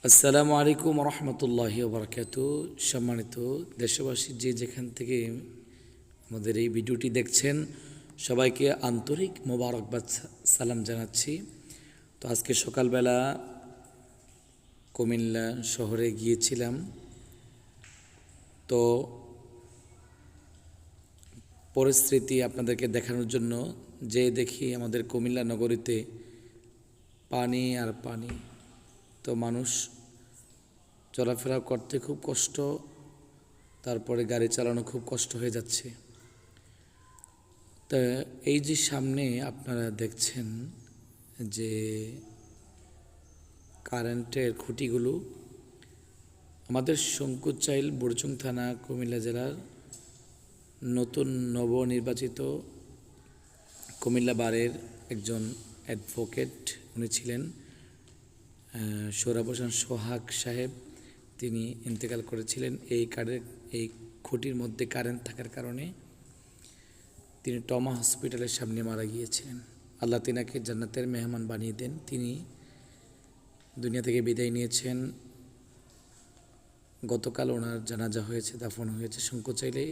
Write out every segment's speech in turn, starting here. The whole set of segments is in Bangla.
আসসালামু আলাইকুম রহমতুল্লাহি বারাকাতু। সম্মানিত দেশবাসী, যে যেখান থেকে আমাদের এই ভিডিওটি দেখছেন, সবাইকে আন্তরিক মোবারকবাদ সালাম জানাচ্ছি। তো আজকে সকালবেলা কুমিল্লা শহরে গিয়েছিলাম। তো পরিস্থিতি আপনাদেরকে দেখানোর জন্য যে দেখি আমাদের কুমিল্লা নগরীতে পানি আর পানি। তো মানুষ চলাফেরা করতে খুব কষ্ট, তারপরে গাড়ি চালানো খুব কষ্ট হয়ে যাচ্ছে। তা এই যে সামনে আপনারা দেখছেন যে কারেন্টের খুঁটিগুলো, আমাদের শঙ্কুচাইল বুড়চুং থানা কুমিল্লা জেলার নতুন নবনির্বাচিত কুমিল্লা বারের একজন অ্যাডভোকেট উনি ছিলেন সোহরাব হোসেন সোহাগ সাহেব। তিনি ইন্তেকাল করেছিলেন। এই খুঁটির মধ্যে কারেন্ট থাকার কারণে তিনি টমা হসপিটালের সামনে মারা গিয়েছিলেন। আল্লাহ তিনাকে জান্নাতের মেহমান বানিয়ে দেন। তিনি দুনিয়া থেকে বিদায় নিয়েছেন। গতকাল ওনার জানাজা হয়েছে, দাফন হয়েছে শঙ্কুচাইলে।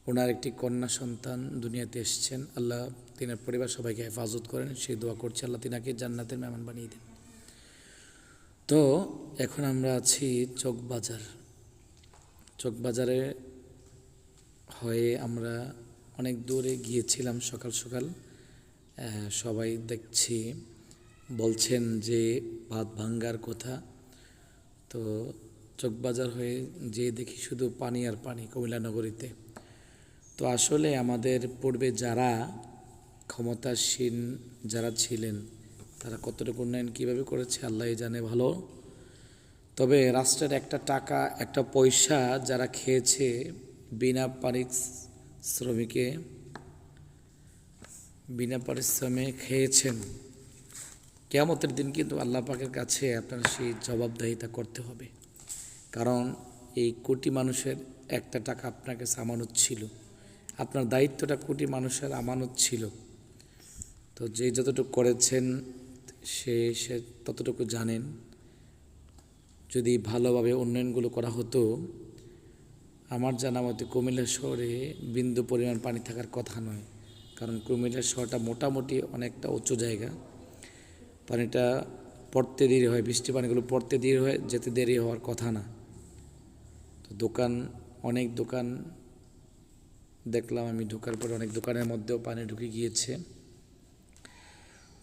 ওনার একটি কন্যা সন্তান দুনিয়াতে এসেছেন। আল্লাহ তিনার পরিবার সবাইকে হেফাজত করেন, সেই দোয়া করছে আল্লাহ তিনাকে জান্নাতের মেহমান বানিয়ে দেন। তো এখন আমরা আছি চকবাজারে হয়ে আমরা অনেক দূরে গিয়েছিলাম সকাল সকাল। সবাই দেখছি বলছেন যে ভাত ভাঙ্গার কথা। তো চকবাজার হয়ে যে দেখি শুধু পানি আর পানি কুমিল্লা নগরীতে। তো আসলে আমাদের পূর্বে যারা ক্ষমতাসীন যারা ছিলেন, তারা কতটুকু উন্নয়ন কীভাবে করেছে আল্লাহ জানে ভালো। তবে রাষ্ট্রের একটা টাকা একটা পয়সা যারা খেয়েছে বিনা পারিশ্রমে খেয়েছেন, কিয়ামতের দিন কিন্তু আল্লাহ পাকের কাছে আপনার সেই জবাবদাহিতা করতে হবে। কারণ এই কোটি মানুষের একটা টাকা আপনার কাছে আমানত ছিল, আপনার দায়িত্বটা কোটি মানুষের আমানত ছিল। তো যে যতটুকু করেছেন সে ততটুকু জানেন। যদি ভালোভাবে উন্নয়নগুলো করা হতো, আমার জানা মতে কুমিল্লা শহরে বিন্দু পরিমাণ পানি থাকার কথা নয়। কারণ কুমিল্লা শহরটা মোটামুটি অনেকটা উঁচু জায়গা। পানিটা পড়তে দেরি হয়, বৃষ্টি পানিগুলো পড়তে দেরি হয়, যেতে দেরি হওয়ার কথা না। তো অনেক দোকান দেখলাম আমি, ঢোকার পরে অনেক দোকানের মধ্যেও পানি ঢুকে গিয়েছে।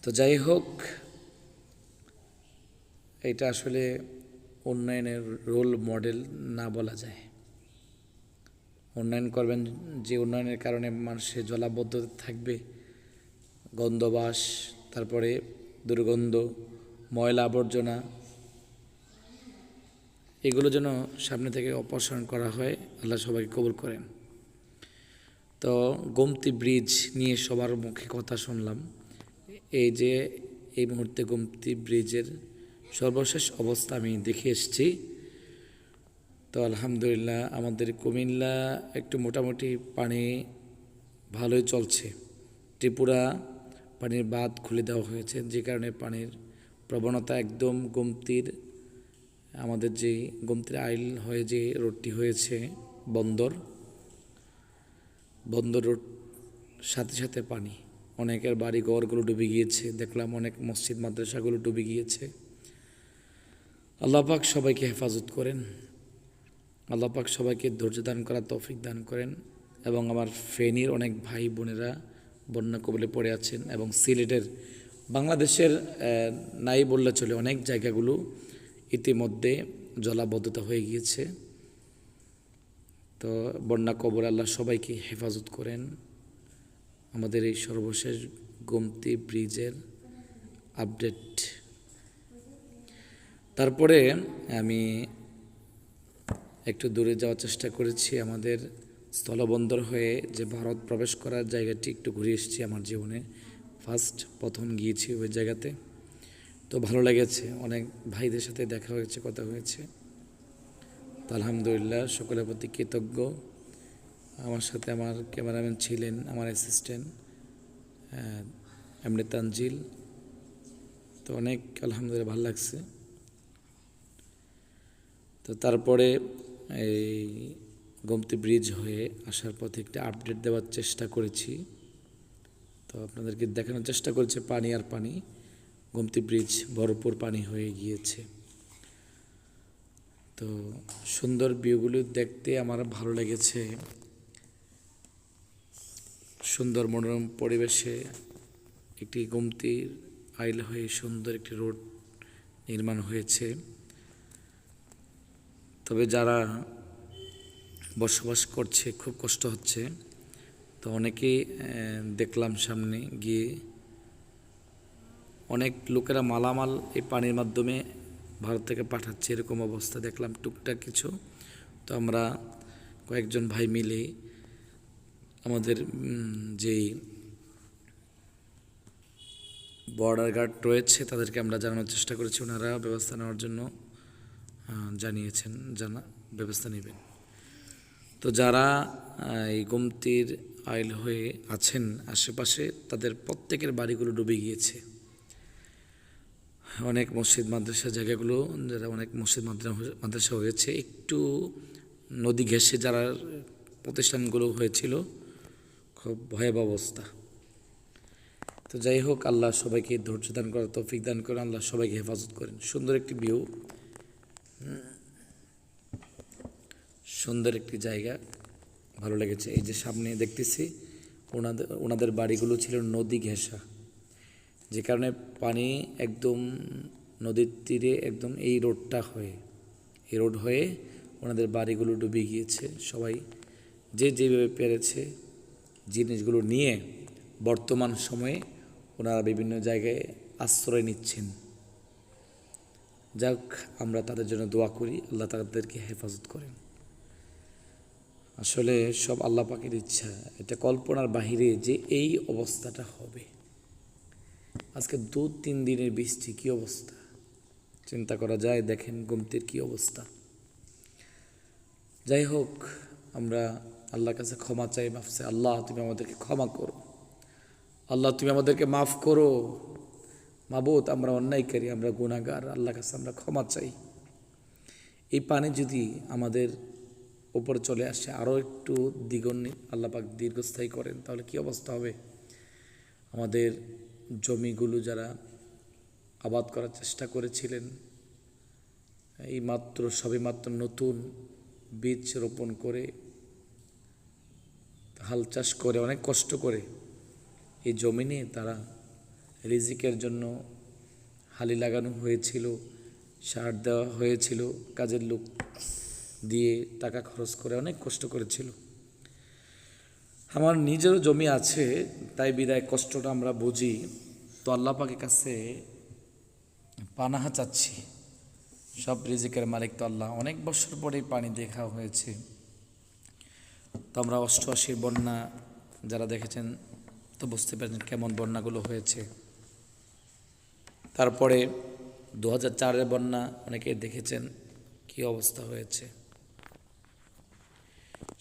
তো যাই হোক, এটা আসলে উন্নয়নের রোল মডেল না বলা যায়। উন্নয়ন করবেন, যে উন্নয়নের কারণে মানুষের জলাবদ্ধ থাকবে, গন্ধবাস, তারপরে দুর্গন্ধ, ময়লা আবর্জনা, এগুলো যেন সামনে থেকে অপসারণ করা হয়। আল্লাহ সবাইকে কবুল করেন। তো গোমতী ব্রিজ নিয়ে সবার মুখে কথা শুনলাম। এই মুহূর্তে গোমতী ব্রিজের সর্বশেষ অবস্থা আমি দেখে এসেছি। তো আলহামদুলিল্লাহ আমাদের কুমিল্লা একটু মোটামুটি পানি ভালোই চলছে। ত্রিপুরা পানির বাঁধ খুলে দেওয়া হয়েছে, যে কারণে পানির প্রবণতা একদম আমাদের যে গোমতীর আইল হয়ে যে রোডটি হয়েছে বন্দর রোড, সাথে সাথে পানি, অনেকের বাড়ি ঘরগুলো ডুবে গিয়েছে। দেখলাম অনেক মসজিদ মাদ্রাসাগুলো ডুবে গিয়েছে। আল্লাহ পাক সবাইকে হেফাজত করেন, আল্লাহ পাক সবাইকে ধৈর্য দান করার তৌফিক দান করেন। এবং আমার ফেনীর অনেক ভাই বোনেরা বন্যা কবলে পড়ে আছেন, এবং সিলেটের, বাংলাদেশের নাই বললে চলে, অনেক জায়গাগুলো ইতিমধ্যে জলাবদ্ধতা হয়ে গিয়েছে। তো বন্যা কবলে আল্লাহ সবাইকে হেফাজত করেন। আমাদের এই সর্বশেষ গোমতী ব্রিজের আপডেট। তারপরে আমি একটু দূরে যাওয়ার চেষ্টা করেছি। আমাদের স্থলবন্দর হয়ে যে ভারত প্রবেশ করার জায়গাটি একটু ঘুরে এসেছি। আমার জীবনে প্রথম গিয়েছি ওই জায়গাতে। তো ভালো লেগেছে, অনেক ভাইদের সাথে দেখা হয়েছে, কথা হয়েছে। তো আলহামদুলিল্লাহ সকলের প্রতি কৃতজ্ঞ। আমার সাথে আমার ক্যামেরাম্যান ছিলেন, আমার অ্যাসিস্ট্যান্ট এমনি তানজিল। তো অনেক আলহামদুলিল্লাহ ভালো লাগছে। তো তারপরে এই গোমতী ব্রিজ হয়ে আসার পথে একটা আপডেট দেওয়ার চেষ্টা করেছি, তো আপনাদেরকে দেখানোর চেষ্টা করেছে পানি আর পানি। গোমতী ব্রিজ ভরপুর পানি হয়ে গিয়েছে। তো সুন্দর ভিউগুলো দেখতে আমার ভালো লেগেছে। সুন্দর মনোরম পরিবেশে একটি গোমতীর আইল হয়ে সুন্দর একটি রোড নির্মাণ হয়েছে। তবে যারা বসবাস করছে খুব কষ্ট হচ্ছে। তো অনেকেই দেখলাম সামনে গিয়ে অনেক লোকেরা মালামাল এই পানির মাধ্যমে ভারত থেকে পাঠাচ্ছে, এরকম অবস্থা দেখলাম টুকটাক কিছু। তো আমরা কয়েকজন ভাই মিলে আমাদের যেই বর্ডার গার্ড রয়েছে তাদেরকে আমরা জানানোর চেষ্টা করেছি, ওনারা ব্যবস্থা নেওয়ার জন্য জানিয়েছেন ব্যবস্থা নেবেন। তো যারা এই গোমতীর আইল হয়ে আছেন আশেপাশে তাদের প্রত্যেকের বাড়িগুলো ডুবে গিয়েছে। অনেক মসজিদ মাদ্রাসা জায়গাগুলো যারা অনেক মসজিদ মাদ্রাসা হয়েছে, একটু নদী ঘেঁষে যারা প্রতিষ্ঠানগুলো হয়েছিল, খুব ভয়াবহ অবস্থা। তো যাই হোক, আল্লাহ সবাইকে ধৈর্য দান করার তৌফিক দান করেন, আল্লাহ সবাইকে হেফাজত করেন। সুন্দর একটি ভিউ, সুন্দর একটি জায়গা, ভালো লেগেছে। এই যে সামনে দেখতেছি ওনাদের বাড়িগুলো ছিল নদী ঘেঁষা, যে কারণে পানি একদম নদীর তীরে একদম এই রোড হয়ে ওনাদের বাড়িগুলো ডুবে গিয়েছে। সবাই যে যেভাবে পেরেছে জিনিসগুলো নিয়ে বর্তমান সময়ে ওনারা বিভিন্ন জায়গায় আশ্রয় নিচ্ছেন। যাক, আমরা তাদের জন্য দোয়া করি, আল্লাহ তাদেরকে হেফাজত করেন। আসলে সব আল্লাহ পাকের ইচ্ছা, এটা কল্পনার বাহিরে যে এই অবস্থাটা হবে। আজকে 2-3 দিনের বৃষ্টি, কী অবস্থা চিন্তা করা যায়। দেখেন গোমতীর কী অবস্থা। যাই হোক, আমরা আল্লাহর কাছে ক্ষমা চাই, মাফ চাই। আল্লাহ তুমি আমাদেরকে ক্ষমা করো, আল্লাহ তুমি আমাদেরকে মাফ করো। মাবুদ, আমরা অন্যায়কারী, আমরা গুনাহগার, আল্লাহর কাছে আমরা ক্ষমা চাই। এই পানি যদি আমাদের উপরে চলে আসে, আরও একটু আল্লাহ পাক দীর্ঘস্থায়ী করেন, তাহলে কি অবস্থা হবে। আমাদের জমিগুলো যারা আবাদ করার চেষ্টা করেছিলেন, সবেমাত্র নতুন বীজ রোপণ করে হাল চাষ করে অনেক কষ্ট করে এই জমিনে তারা রিজিকের জন্য হালি লাগানো হয়েছিল, সার দেওয়া হয়েছিল, কাজের লোক দিয়ে টাকা খরচ করে অনেক কষ্ট করেছিল। আমার নিজেরও জমি আছে, তাই বিদায় কষ্টটা আমরা বুঝি। তো আল্লাহ পাকের কাছে পানাহা চাচ্ছি, সব রিজিকের মালিক তো আল্লাহ। অনেক বছর পরে পানি দেখা হয়েছে। তো আমরা 88 বন্যা যারা দেখেছেন তো বুঝতে পারছেন কেমন বন্যাগুলো হয়েছে। তারপরে 2004-এর বন্যা অনেকে দেখেছেন কি অবস্থা হয়েছে।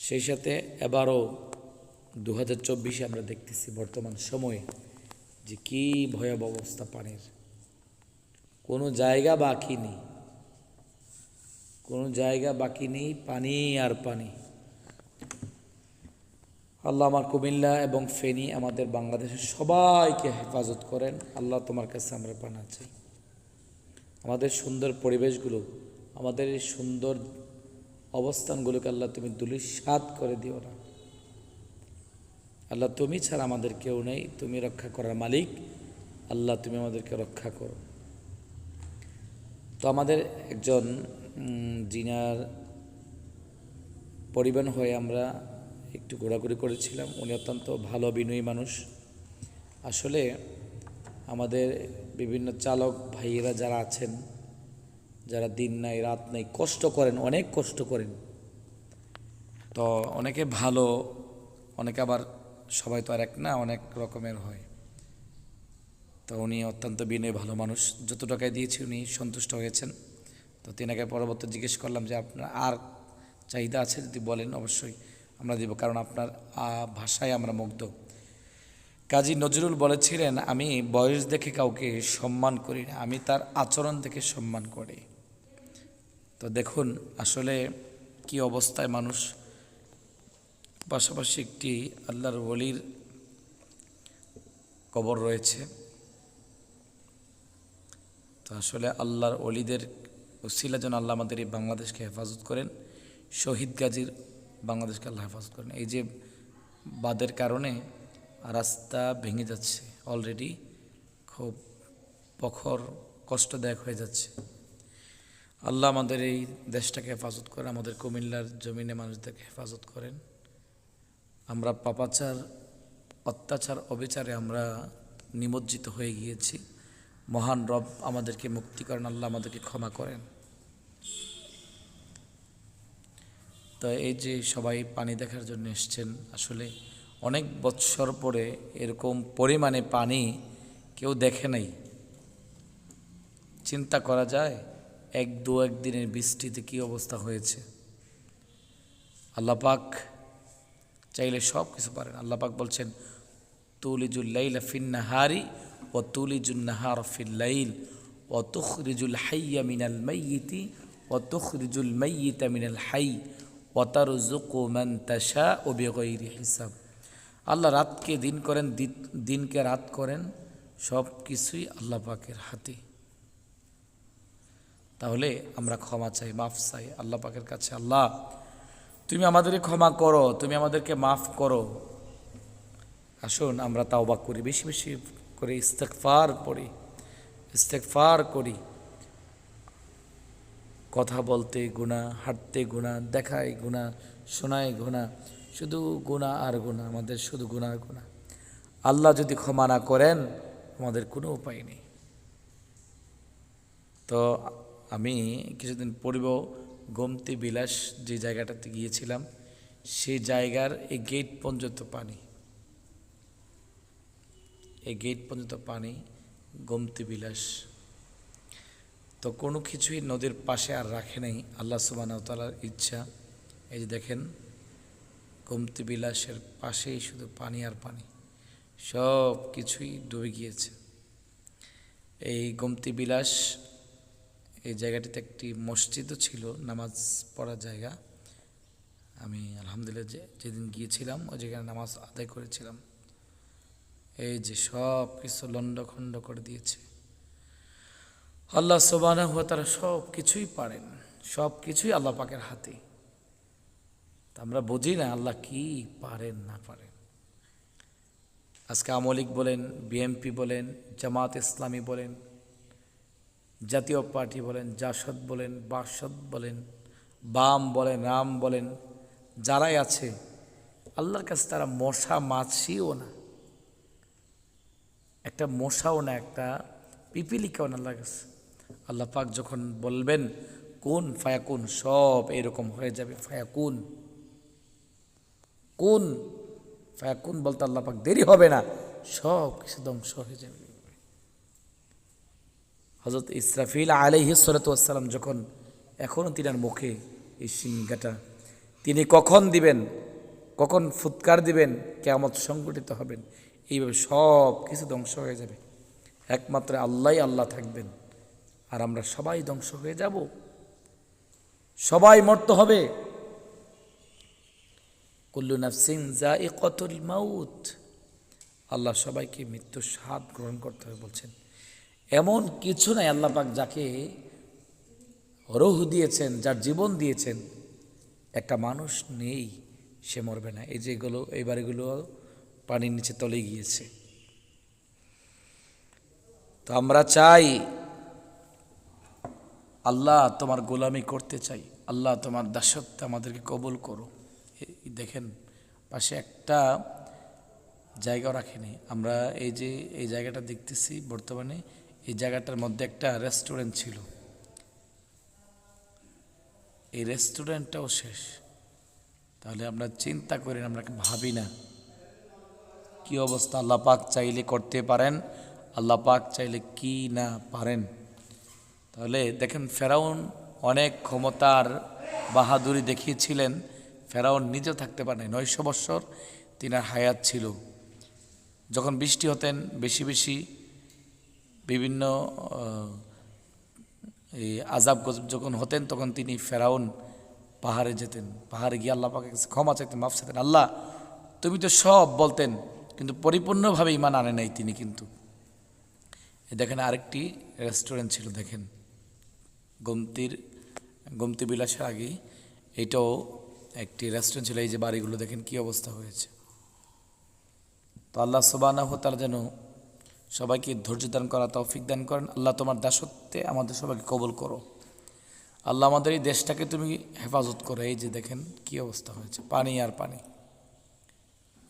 সেই সাথে এবারও 2024-এ আমরা দেখতেছি বর্তমান সময়ে যে কি ভয়াবহ অবস্থা পানির। কোনো জায়গা বাকি নেই, কোনো জায়গা বাকি নেই, পানি আর পানি। আল্লাহ আমার কুমিল্লা এবং ফেনী, আমাদের বাংলাদেশের সবাইকে হেফাজত করেন। আল্লাহ তোমার কাছে আমরা পানা চাই। আমাদের সুন্দর পরিবেশগুলো, আমাদের এই সুন্দর অবস্থানগুলোকে আল্লাহ তুমি ধূলিসাৎ করে দিও না। আল্লাহ তুমি ছাড়া আমাদের কেউ নেই, তুমি রক্ষা করার মালিক। আল্লাহ তুমি আমাদেরকে রক্ষা করো। তো আমাদের একজন জিনার পরিবহন হয়ে আমরা একটু ঘোরাঘুরি করেছিলাম। উনি অত্যন্ত ভালো বিনয়ী মানুষ। আসলে আমাদের বিভিন্ন চালক ভাইয়েরা যারা আছেন, যারা দিন নাই রাত নাই কষ্ট করেন, অনেক কষ্ট করেন, তো অনেকে ভালো, অনেকে আবার সবাই তো আর এক না, অনেক রকমের হয়। তো উনি অত্যন্ত বিনয়ী ভালো মানুষ। যত টাকায় দিয়েছি উনি সন্তুষ্ট হয়েছেন। তো তিনাকে পরবর্তী জিজ্ঞেস করলাম যে আপনার আর চাহিদা আছে, যদি বলেন অবশ্যই আমরা দিব, কারণ আপনার ভাষায় আমরা মুগ্ধ। কাজী নজরুল বলেছিলেন, আমি বয়স দেখে কাউকে সম্মান করি না, আমি তার আচরণ দেখে সম্মান করি। তো তো দেখুন আসলে কি অবস্থায় মানুষ। পাশাপাশি একটি আল্লাহর ওলির কবর রয়েছে। তো আসলে আল্লাহর ওলিদের উসিলা যেন আল্লাহ আমাদের এই বাংলাদেশকে হেফাজত করেন, শহীদ গাজীর বাংলাদেশকে আল্লাহ হেফাজত করেন। এই যে বাদের কারণে রাস্তা ভেঙে যাচ্ছে, অলরেডি খুব প্রখর কষ্টদায়ক হয়ে যাচ্ছে। আল্লাহ আমাদের এই দেশটাকে হেফাজত করেন, আমাদের কুমিল্লার জমিনে মানুষদেরকে হেফাজত করেন। আমরা পাপাচার, অত্যাচার, অবিচারে আমরা নিমজ্জিত হয়ে গিয়েছি। মহান রব আমাদেরকে মুক্তি করেন, আল্লাহ আমাদেরকে ক্ষমা করেন। তো এই যে সবাই পানি দেখার জন্য এসছেন, আসলে অনেক বৎসর পরে এরকম পরিমাণে পানি কেউ দেখে নাই। চিন্তা করা যায় এক দিনের বৃষ্টিতে কি অবস্থা হয়েছে। আল্লাহ পাক চাইলে সব কিছু পারেন। আল্লাহ পাক বলছেন, তুলিজুল লাইলা ফিন নাহারি ও তুলিজুল নাহার ফিল লাইল ও তুখরিজুল হাইয়া মিনাল মাইয়িতি ও তুখরিজুল মাইয়িতা মিনাল হাই ও তারযুকু মান তাশাউ বিগাইরি হিসাব। আল্লাহ রাতকে দিন করেন, দিনকে রাত করেন, সব কিছুই আল্লাহ পাকের হাতে। তাহলে আমরা ক্ষমা চাই, মাফ চাই আল্লাহ পাকের কাছে। আল্লাহ তুমি আমাদেরকে ক্ষমা করো, তুমি আমাদেরকে মাফ করো। আসুন আমরা তাওবা করি, বেশি বেশি করে ইস্তেগফার করি। কথা বলতে গুনাহ, হাঁটতে গুনাহ, দেখায় গুনাহ, শোনায় গুনাহ, শুধু গুনাহ আর গুনাহ, আমাদের শুধু গুনাহ আর গুনাহ। আল্লাহ যদি ক্ষমা না করেন আমাদের কোনো উপায় নেই। তো আমি কিছুদিন পূর্ব গোমতী বিলাস যে জায়গাটাতে গিয়েছিলাম, সেই জায়গার এই গেট পর্যন্ত পানি, এই গেট পর্যন্ত পানি, গোমতী বিলাস। তো কোনো কিছুই নদীর পাশে আর রাখে নাই, আল্লাহ সুবহানাহু ওয়া তাআলার ইচ্ছা। এই যে দেখেন গোমতী বিলাসের পাশেই শুধু পানি আর পানি, সব কিছুই ডুবে গিয়েছে। এই গোমতী বিলাস এই জায়গাটিতে একটি মসজিদও ছিল, নামাজ পড়ার জায়গা। আমি আলহামদুলিল্লাহ যেদিন গিয়েছিলাম ওই জায়গায় নামাজ আদায় করেছিলাম। এই যে সব কিছু লণ্ডখণ্ড করে দিয়েছে। আল্লাহ সুবহানাহু ওয়া তাআলা সব কিছুই পারেন, সব কিছুই আল্লাহ পাকের হাতে। আমরা বুঝি না আল্লাহ কি পারেন না পারেন। আজকে আওয়ামী লীগ বলেন, বিএনপি বলেন, জামাত ইসলামী বলেন, জাতীয় পার্টি বলেন, জাসদ বলেন, বাসদ বলেন, বাম বলেন, রাম বলেন, যারাই আছে আল্লাহর কাছে তারা মশা মাছিও না, একটা মশাও না, একটা পিপিলিকাও না আল্লাহর কাছে। আল্লাহ পাক যখন বলবেন কুন ফায়াকুন, সব এরকম হয়ে যাবে। ফায়াকুন, কুন ফায়াকুন বলতে আল্লাহ পাক দেরি হবে না, সব কিছু ধ্বংস হয়ে যাবে। হযরত ইসরাফিল আলাইহিস সালাতু ওয়াস সালাম যখন, এখনও তিনার মুখে এই সিংহাটা, তিনি কখন দিবেন, কখন ফুৎকার দিবেন, কিয়ামত সংঘটিত হবেন, এইভাবে সব কিছু ধ্বংস হয়ে যাবে। একমাত্র আল্লাহই আল্লাহ থাকবেন, আর আমরা সবাই ধ্বংস হয়ে যাব, সবাই মরতে হবে। কুল্লু নাফসিন যায়িকাতুল মাউত, আল্লাহ সবাইকে মৃত্যুর স্বাদ গ্রহণ করতে হবে বলছেন। এমন কিছু নাই আল্লাহ পাক যাকে রূহ দিয়েছেন, যার জীবন দিয়েছেন, একটা মানুষ নেই সে মরবে না। এই যেগুলো, এই বাড়িগুলো পানির নিচে তলে গিয়েছে। তো আমরা চাই আল্লাহ তোমার গোলামি করতে চাই, আল্লাহ তোমার দাসত্ব আমাদেরকে কবুল করো। দেখেন পাশে একটা জায়গাও রাখিনি আমরা। এই যে এই জায়গাটা দেখতেছি বর্তমানে, এই জায়গাটার মধ্যে একটা রেস্টুরেন্ট ছিল, এই রেস্টুরেন্টটাও শেষ। তাহলে আমরা চিন্তা করি না, আমরা ভাবি না কি অবস্থা। আল্লাহ পাক চাইলে করতে পারেন, আল্লাহ পাক চাইলে কি না পারেন। তাহলে দেখেন ফেরাউন অনেক ক্ষমতার বাহাদুরি দেখিয়েছিলেন, ফেরাউন নিজেও থাকতে পারেন। 900 বৎসর তিনার হায়াত ছিল। যখন বৃষ্টি হতেন বেশি বেশি, বিভিন্ন এই আযাব গজব যখন হতেন তখন তিনি ফেরাউন পাহাড়ে যেতেন, পাহাড়ে গিয়ে আল্লাহ পাকের কাছে ক্ষমা চাইতেন, মাফ চাইতেন, আল্লাহ তুমি তো সব বলতেন কিন্তু পরিপূর্ণভাবে ঈমান আনে নাই তিনি। কিন্তু দেখেন আরেকটি রেস্টুরেন্ট ছিল, দেখেন গোমতী বিলাসের আগে এটাও একটি রেস্টুরেন্ট ছিল। এই যে বাড়িগুলো দেখেন কি অবস্থা হয়েছে। তো আল্লাহ সুবহানাহু ওয়া তাআলা যেন সবাইকে ধৈর্য দান করা তৌফিক দান করেন। আল্লাহ তোমার দাসত্বে আমাদের সবাইকে কবুল করো। আল্লাহ আমাদের এই দেশটাকে তুমি হেফাজত করো। এই যে দেখেন কি অবস্থা হয়েছে, পানি আর পানি,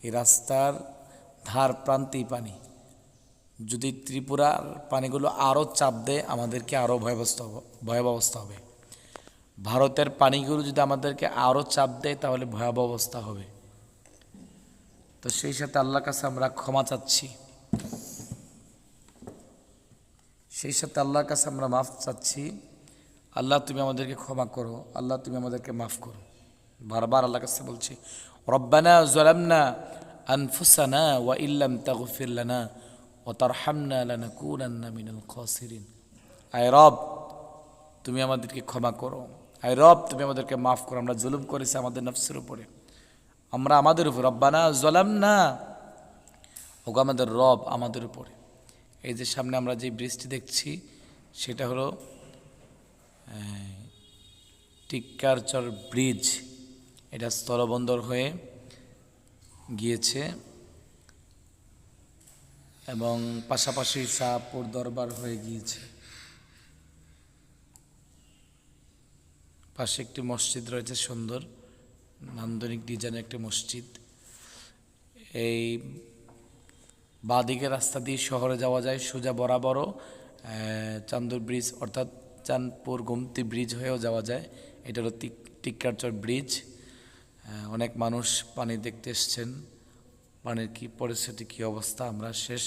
এই রাস্তার ধার প্রান্তেই পানি। যদি ত্রিপুরার পানিগুলো আরও চাপ দেয় আমাদেরকে আরও ভয়াবহ অবস্থা হবে। ভারতের পানিগুলো যদি আমাদেরকে আরও চাপ দেয় তাহলে ভয়াবহ অবস্থা হবে। তো সেই সাথে আল্লাহর কাছে আমরা ক্ষমা চাচ্ছি, সেই সাথে আল্লাহর কাছে আমরা মাফ চাচ্ছি। আল্লাহ তুমি আমাদেরকে ক্ষমা করো, আল্লাহ তুমি আমাদেরকে মাফ করো। বারবার আল্লাহর কাছে বলছি, রব্বানা যালামনা আনফুসানা ওয়া ইল্লাম তাগফির লানা ওয়া তারহামনা লানাকুনান্না মিনাল খাসিরিন। আয় রব তুমি আমাদেরকে ক্ষমা করো, আয় রব তুমি আমাদেরকে মাফ করো। আমরা জুলুম করেছি আমাদের নফসের উপরে, আমরা আমাদের উপর, রব্বানা যালামনা, ওগো আমাদের রব আমাদের উপরে। এই যে সামনে আমরা যে ব্রিজটি দেখছি সেটা হলো টিক্কারচর ব্রিজ। এটা স্থলবন্দর হয়ে গিয়েছে এবং পাশাপাশি শাহপুর দরবার হয়ে গিয়েছে। পাশে একটি মসজিদ রয়েছে, সুন্দর নান্দনিক ডিজাইনের একটি মসজিদ। এই বাঁদিকে রাস্তা দিয়ে শহরে যাওয়া যায় সোজা বরাবরও চান্দুর ব্রিজ অর্থাৎ চাঁদপুর গোমতী ব্রিজ হয়েও যাওয়া যায়। এটা হলো টিক্কারচর ব্রিজ। অনেক মানুষ পানি দেখতে এসছেন, পানির কী পরিস্থিতি, কী অবস্থা আমরা শেষ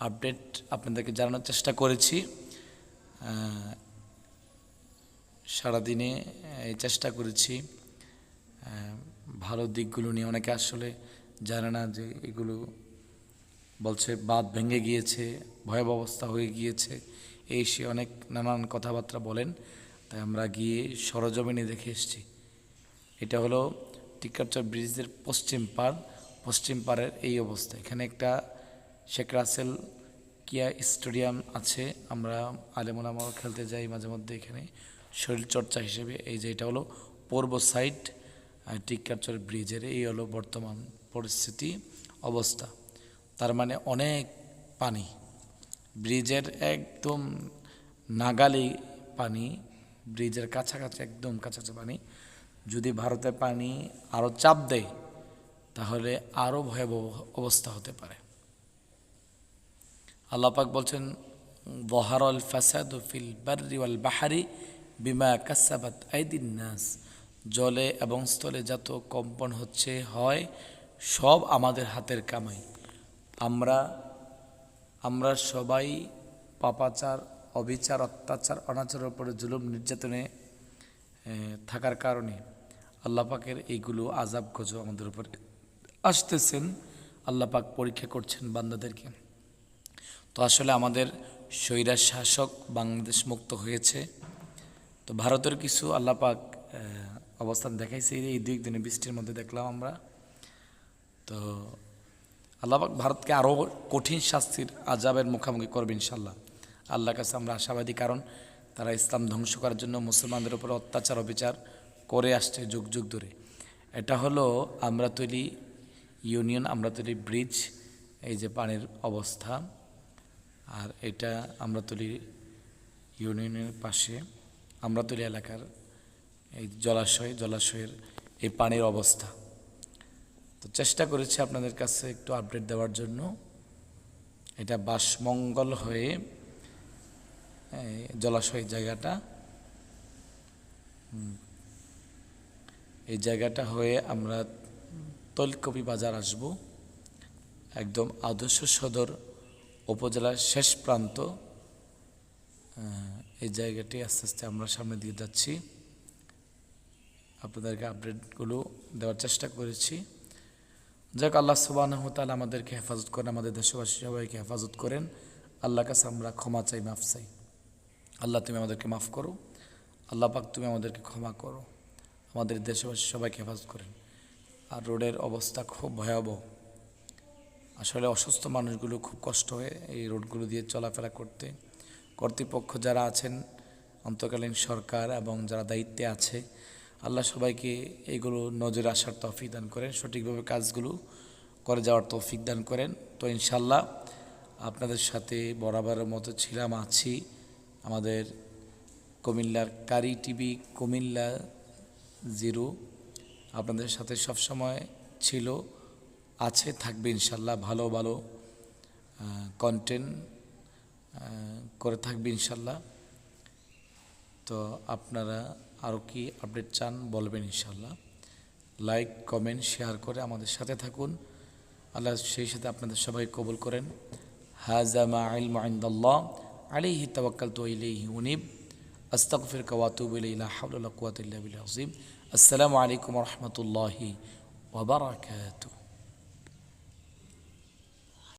আপডেট আপনাদেরকে জানানোর চেষ্টা করেছি। সারাদিনে এই চেষ্টা করেছি ভালো দিকগুলো নিয়ে। অনেকে আসলে জানে না যে এগুলো বলছে বাঁধ ভেঙে গিয়েছে, ভয়াবহ অবস্থা হয়ে গিয়েছে, এই সে অনেক নানান কথাবার্তা বলেন। তাই আমরা গিয়ে সরজমিনে দেখে এসেছি। এটা হলো টিক্কারচর ব্রিজের পশ্চিম পাড়ের এই অবস্থা। এখানে একটা শেখ রাসেল কিয়া স্টেডিয়াম আছে, আমরা আলেমুলামাও খেলতে যাই মাঝে মধ্যে এখানে শরীরচর্চা হিসেবে। এই যে এটা হলো পূর্ব সাইড টিক্কারচর ব্রিজের, এই হলো বর্তমান পরিস্থিতি অবস্থা। তার মানে অনেক পানি, ব্রিজের একদম নাগালি পানি, ব্রিজের কাছাকাছি একদম কাছাকাছি পানি। যদি ভারতের পানি আরও চাপ দেয় তাহলে আরও ভয়াবহ অবস্থা হতে পারে। আল্লাহ পাক বলছেন, যহারাল ফাসাদু ফিল বাররি ওয়াল বাহরি বিমা কাসাবাত আইদিন নাস। জলে এবং স্থলে যত কম্পন হয় সব আমাদের হাতের কামাই। আমরা সবাই পাপাচার, অবিচার, অত্যাচার, অনাচারের উপরে জুলুম নির্যাতনে থাকার কারণে আল্লাহ পাকের এইগুলো আযাব গজব আমাদের উপরে আসতেছেন। আল্লাহ পাক পরীক্ষা করছেন বান্দাদেরকে। তো আসলে আমাদের স্বৈরার শাসক বাংলাদেশ মুক্ত হয়েছে। তো ভারতের কিছু আল্লাহ পাক অবস্থান দেখাইছে এই 2 দিনে বৃষ্টির মধ্যে দেখলাম আমরা। তো আল্লাহ পাক ভারতকে আরও কঠিন শাস্তির আযাবের মুখোমুখি করবে ইনশাল্লাহ। আল্লাহর কাছে আমরা আশাবাদী, কারণ তারা ইসলাম ধ্বংস করার জন্য মুসলমানদের উপর অত্যাচার অবিচার করে আসছে যুগ যুগ ধরে। এটা হলো আমরাতলী ইউনিয়ন, আমরাতলী ব্রিজ, এই যে পানির অবস্থা। আর এটা আমরাতলী ইউনিয়নের পাশে আমরাতলী এলাকার এই জলাশয়ের এই পানির অবস্থা। তো চেষ্টা করেছি আপনাদের কাছে একটু আপডেট দেওয়ার জন্য। এটা বাসমঙ্গল হয়ে জলাশয় জায়গাটা, এই জায়গাটা হয়ে আমরা তৈলকপি বাজার আসব, একদম আদর্শ সদর উপজেলার শেষ প্রান্ত। এই জায়গাটি আস্তে আস্তে আমরা সামনে দিয়ে যাচ্ছি, আপনাদেরকে আপডেটগুলো দেওয়ার চেষ্টা করেছি। যাক, আল্লাহ সুবহানাহু ওয়া তাআলা আমাদেরকে হেফাজত করেন, আমাদের দেশবাসী সবাইকে হেফাজত করেন। আল্লাহর কাছে আমরা ক্ষমা চাই, মাফ চাই। আল্লাহ তুমি আমাদেরকে মাফ করো, আল্লাহ পাক তুমি আমাদেরকে ক্ষমা করো, আমাদের দেশবাসী সবাইকে হেফাজত করেন। আর রোডের অবস্থা খুব ভয়াবহ, আসলে অসুস্থ মানুষগুলো খুব কষ্ট হয় এই রোডগুলো দিয়ে চলাফেরা করতে। কর্তৃপক্ষ যারা আছেন, অন্তর্কালীন সরকার এবং যারা দায়িত্বে আছে, আল্লাহ সবাইকে এইগুলো নজরে আসার তৌফিক দান করেন, সঠিকভাবে কাজগুলো করে যাওয়ার তৌফিক দান করেন। তো ইনশাল্লাহ আপনাদের সাথে বরাবরের মতো ছিলাম, আছি। আমাদের কুমিল্লার কারি টিভি কুমিল্লা 0 আপনাদের সাথে সবসময় ছিল, আছে, থাকবে ইনশাল্লাহ। ভালো ভালো কন্টেন্ট করে থাকবে ইনশাল্লাহ। তো আপনারা আরও কি আপডেট চান বলবেন ইনশাল্লাহ। লাইক কমেন্ট শেয়ার করে আমাদের সাথে থাকুন। আল্লাহ সেই সাথে আপনাদের সবাই কবুল করেন। হাযা মা ইলমু ইনদাল্লাহ আলাইহি তাওয়াক্কালতু ওয়া ইলাইহি উনীব আস্তাগফিরুকা ওয়া আতুবু ইলাইহি লা হাওলা ওয়া লা কুওয়াতা ইল্লা বিল্লাহিল আযীম। আসসালামু আলাইকুম ওয়া রাহমাতুল্লাহি ওয়া বারাকাতুহু।